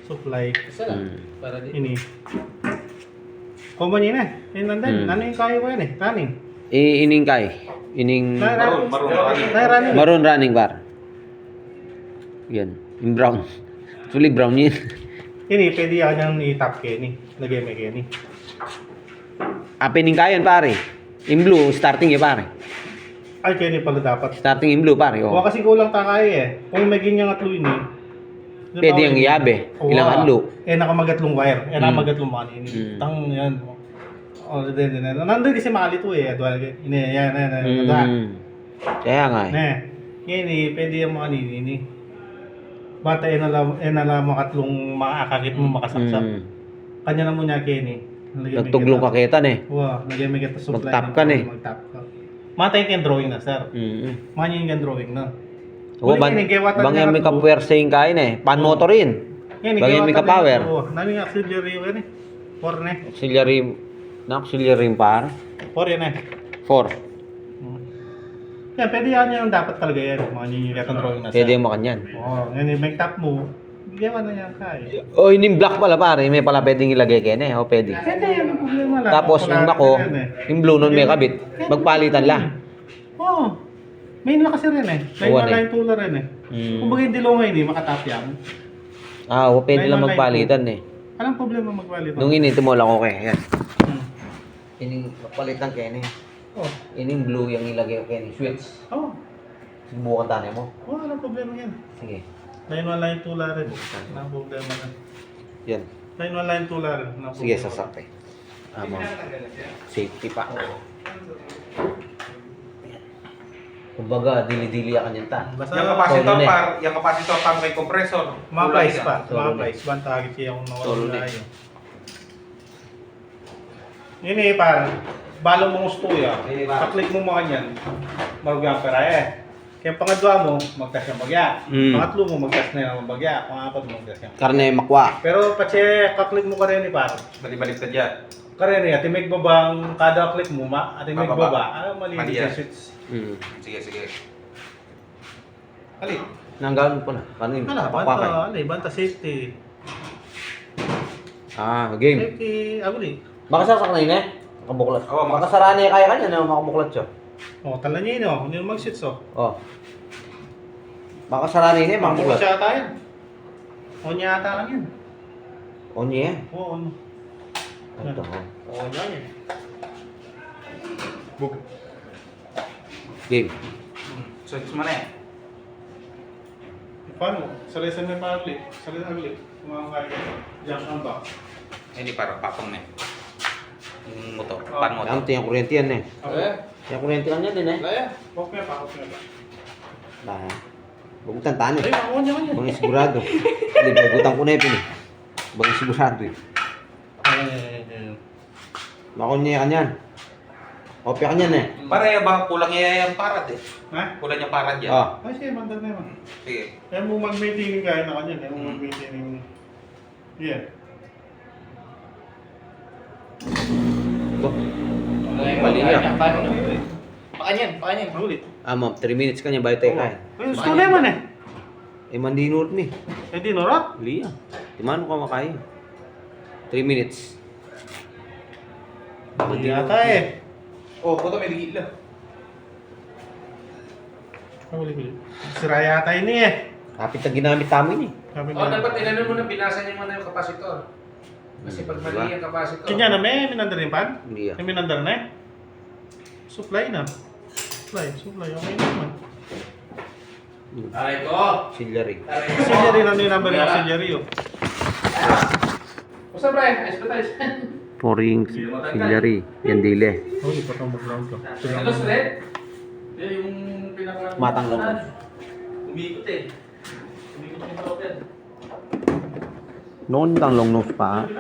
Supply. Para di. Ini. Kumpanya na. Yan nandan. Ano yung kaya ko yan eh? Running. Ining kay. Ining maroon running bar. Yan. Yung brown. Actually brown yun. Ini, pwede yan yung i-tap Kenny. Lagay may Kenny. Apining kayan pare. In blue, starting pare. Ay, Kenny pala dapat. Starting in blue pare. Huwag Oh. kasi kulang takay eh. Kung may ganyan atlo ini. Pwede yung iabe. Ilang adlo. Eh, nakamagatlong wire. Eh, nakamagatlong mga ini. Tang yan. Oh, din. Nandun din si Mali to eh. Ini, yan. Kaya nga eh. Ne. Ini, pwede yung mga ini. Bata na lang mga katlong mga akakit mo makasaksak. Kanya na mo niya, Kenny. Nagtuglong kaketan eh. Wow, lagyan may kita supply. Mag-tap ka na eh. Mag-tap ka. Matay yung drawing na, sir. Manyan yung drawing na. Oo, bang may kapwersa yung kain eh. Pan motor rin. Bang may ka-power. Nami nga auxiliary yun eh. 4 na eh. Auxiliary. Na-auxiliary yung par. 4 yan eh. 4. Yan, pwede yan yung dapat talaga yan. Manyan yung kitang drawing na, sir. Pwede yung makanyan. Oo, yan yung may tap mo. Gawa na yan kaya. O, yung black pala pare. May pala pwedeng ilagay kene. O, pwede. Pwede yan, ang problema lang. Tapos, yung nako, yung blue nun may kabit. Magpalitan lang. Oo. Main na kasi rin eh. Uwan eh. Line tula rin eh. Kung bagay hindi lumay hindi, makatap yan. Ah, o, pwede lang magpalitan eh. Anong problema magpalitan? Nung inito mo lang okay. Yan. Ining magpalitan kene. Oh. Ining blue yung ilagay kene. Switch. Oh. Subukan tayo mo. Oh, anong problema yan? Sige. Line 1, line 2 rin. Anong problema na? Yan. Line 1, line 2 rin. Sige, sasakte. Safety pa. Kumbaga, dili-dili akan yan ta. Basta Yung capacitor par may compressor. ma-price pa. Solo Ma-price. Bantagit siya kung Solo nawala na. tayo. Ini par, balo mo gusto ya. Pa-click mo mga yan. Marugang pera eh. Kaya pangadwa mo, magtas yung bagya. Pangatlo mo, magtas na yung bagya. Pangapat mo, magtas yung. Karne makwa. Pero pache, kaklik mo ka rin par. Balik-balik ka dyan. Karen eh, atimig mo bang kada click mo atimig mo ba? Ah, mali Mali yung yan. switch. Sige. Ali. Nanggalon po na. Paano yun? Ala, banta, banta safety. Game. Safety, aguli. Makasasak na yun eh. Makabuklat. Oo, Makasara niya kaya kanya na makabuklat siya. Oh, tala niya yun, oh. Hindi mo mag-switch, oh. Oh. Makasara niya Makabuklat makabuklat. siya ata yan. O niya ata lang yun. O niya yan. Oo, ano. Ito. Oo niya yan. Book. Game. Switch mo na eh. Paano? Salisan mo pa ulit. Salisan ulit. Kumakakaya. Junction box. Hindi parang papang na eh. Yung motor. Oh. Pan motor. Ang tiyang kuryente yan eh. Tiyang kuryente lang yan din eh. Laya. Huwag mo pa. Bagutan tahan eh. Ay, ako niya kanya. Bang sigurado. Hindi, bagutan ko na yun eh. Bang sigurado eh. Makon niya kanyan. Kopya kanyan eh. Para ba kulang yung parad eh. Ha? Kulang yung parad yan. Ay, siya, mandal na yun. Sige. Kaya mo mag-maintaining kaya na kanya. Kaya mo mag-maintaining. Yeah. Mali niya. Pakanyan. Maulit. Ma'am, 3 minutes kanya bayo tayo kain. Ay, gusto na man eh. Mandinur ni. Eh, di norat. Liya. Di man ko makain. 3 minutes. Hindi ata eh. Oh, puto may ligil lang. Huli. Sira yata ini eh. Kapit na ginamit namin eh. Sabi Dapat tinanong mo na binasa niyo muna yung kapasitor. Kasi pag mali Diba? yung kapasitor. Kanya na may minandar rin pan? Hindi May minandar na eh. Supply na. Supply. Okay naman. Aray ko! Auxiliary. Auxiliary na yung number yung auxiliary oh. Basta Brian, ayos ba tayo? Pouring auxiliary. Yan dile. Oh, di pa ito mag-ground ka. Ano straight? Yung pinaka... Matang lang. Umiikot eh. Umiikot yung tawag. Noon tang long nose pa.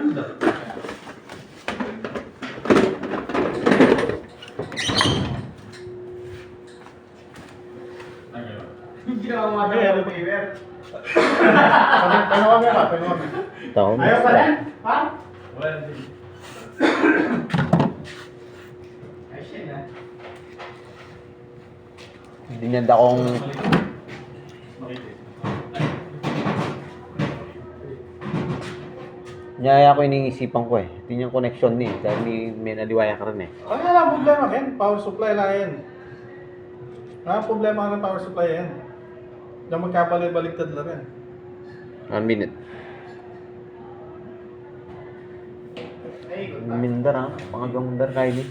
Ginawa mo Ay, ano ba i-wear? Panawa mo ba? Taon. Ayaw pa rin? Ha? Wala din. Ayos yan ha. Dinyanda kong Nyaya ko iniisipan ko eh. Ito yung connection ni. Dahil may naliwaya ka rin eh. Wala lang problema yan. Power supply lang yan. Wala problema ka ng power supply yan. Diyan magkabalik-baliktad lang yan. 1 minute. Mindar ha. Pangagang mindar kayo ni.